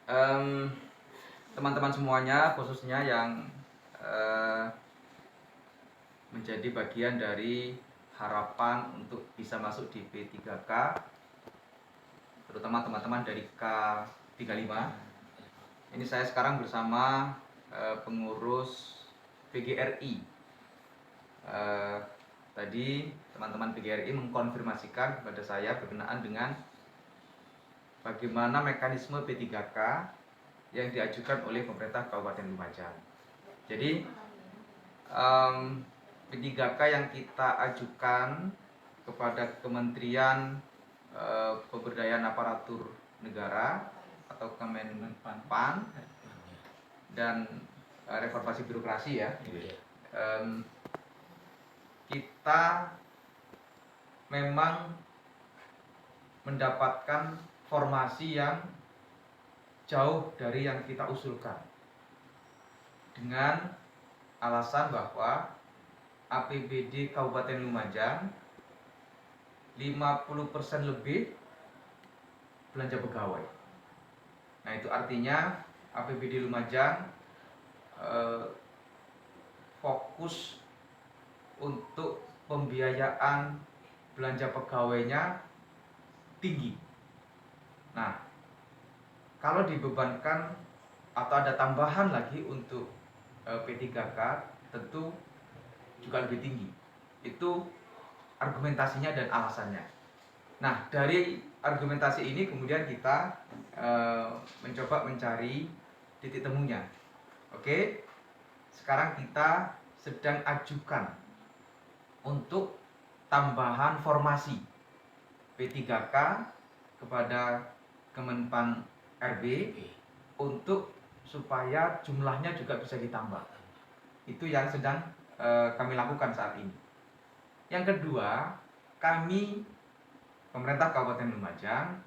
Em, Teman-teman semuanya, khususnya yang menjadi bagian dari harapan untuk bisa masuk di P3K, terutama teman-teman dari K35. Ini saya sekarang bersama pengurus PGRI. Tadi teman-teman PGRI mengkonfirmasikan kepada saya berkenaan dengan bagaimana mekanisme P3K yang diajukan oleh pemerintah Kabupaten Lumajang. Jadi P3K yang kita ajukan kepada Kementerian Pemberdayaan Aparatur Negara atau Kemenpan dan Reformasi Birokrasi ya. Kita memang mendapatkan formasi yang jauh dari yang kita usulkan, dengan alasan bahwa APBD Kabupaten Lumajang 50% lebih belanja pegawai. Nah, itu artinya APBD Lumajang fokus untuk pembiayaan belanja pegawainya tinggi. Nah, kalau dibebankan atau ada tambahan lagi untuk P3K, tentu juga lebih tinggi. Itu argumentasinya dan alasannya. Nah, dari argumentasi ini kemudian kita mencoba mencari titik temunya. Oke, sekarang kita sedang ajukan untuk tambahan formasi P3K kepada Kemenpan RB untuk supaya jumlahnya juga bisa ditambah. Itu yang sedang kami lakukan saat ini. Yang kedua, kami pemerintah Kabupaten Lumajang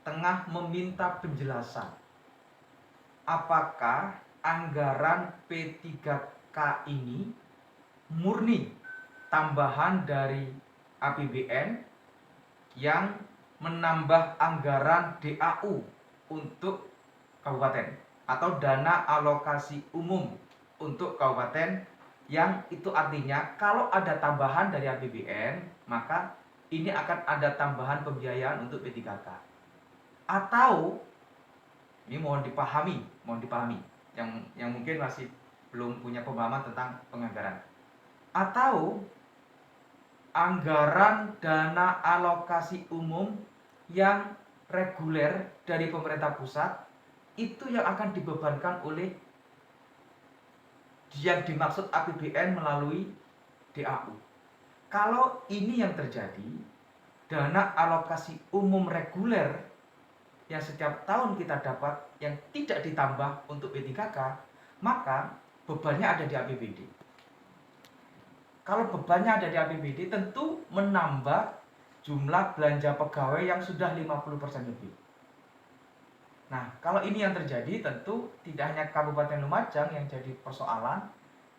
tengah meminta penjelasan apakah anggaran P3K ini murni tambahan dari APBN yang menambah anggaran DAU untuk kabupaten atau dana alokasi umum untuk kabupaten, yang itu artinya kalau ada tambahan dari APBN maka ini akan ada tambahan pembiayaan untuk P3K. Atau ini mohon dipahami yang mungkin masih belum punya pemahaman tentang penganggaran. Atau anggaran dana alokasi umum yang reguler dari pemerintah pusat itu yang akan dibebankan oleh yang dimaksud APBN melalui DAU. Kalau ini yang terjadi, dana alokasi umum reguler yang setiap tahun kita dapat yang tidak ditambah untuk P3K, maka bebannya ada di APBD. Kalau bebannya ada di APBD, tentu menambah jumlah belanja pegawai yang sudah 50% lebih. Nah, kalau ini yang terjadi, tentu tidak hanya Kabupaten Lumajang yang jadi persoalan,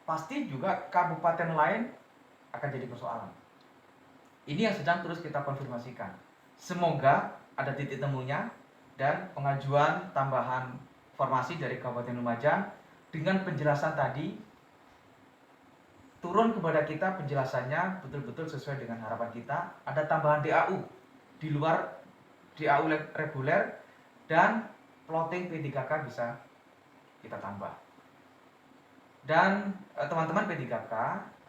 pasti juga kabupaten lain akan jadi persoalan. Ini yang sedang terus kita konfirmasikan. Semoga ada titik temunya dan pengajuan tambahan formasi dari Kabupaten Lumajang dengan penjelasan tadi turun kepada kita penjelasannya betul-betul sesuai dengan harapan kita. Ada tambahan DAU di luar DAU reguler dan plotting P3K bisa kita tambah. Dan teman-teman P3K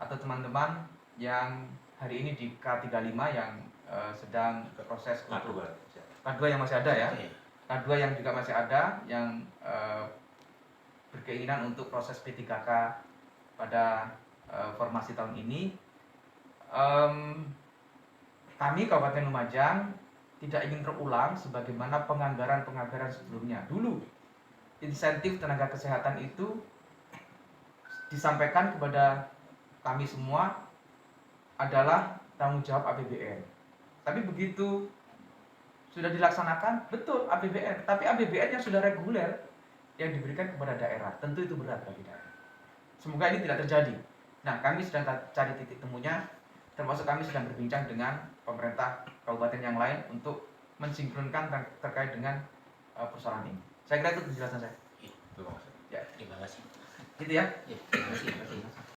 atau teman-teman yang hari ini di K35 yang sedang proses untuk K2 yang masih ada ya, K2 yang juga masih ada yang berkeinginan untuk proses P3K pada formasi tahun ini, kami Kabupaten Lumajang tidak ingin terulang sebagaimana penganggaran sebelumnya. Dulu insentif tenaga kesehatan itu disampaikan kepada kami semua adalah tanggung jawab APBN. Tapi begitu sudah dilaksanakan, betul APBN, tapi APBN yang sudah reguler yang diberikan kepada daerah, tentu itu berat bagi daerah. Semoga ini tidak terjadi. Nah, kami sedang cari titik temunya, termasuk kami sedang berbincang dengan pemerintah kabupaten yang lain untuk mensinkronkan terkait dengan persoalan ini. Saya kira itu penjelasan saya. Iya, terima kasih. Ya. Terima kasih. Gitu ya. Iya, terima kasih.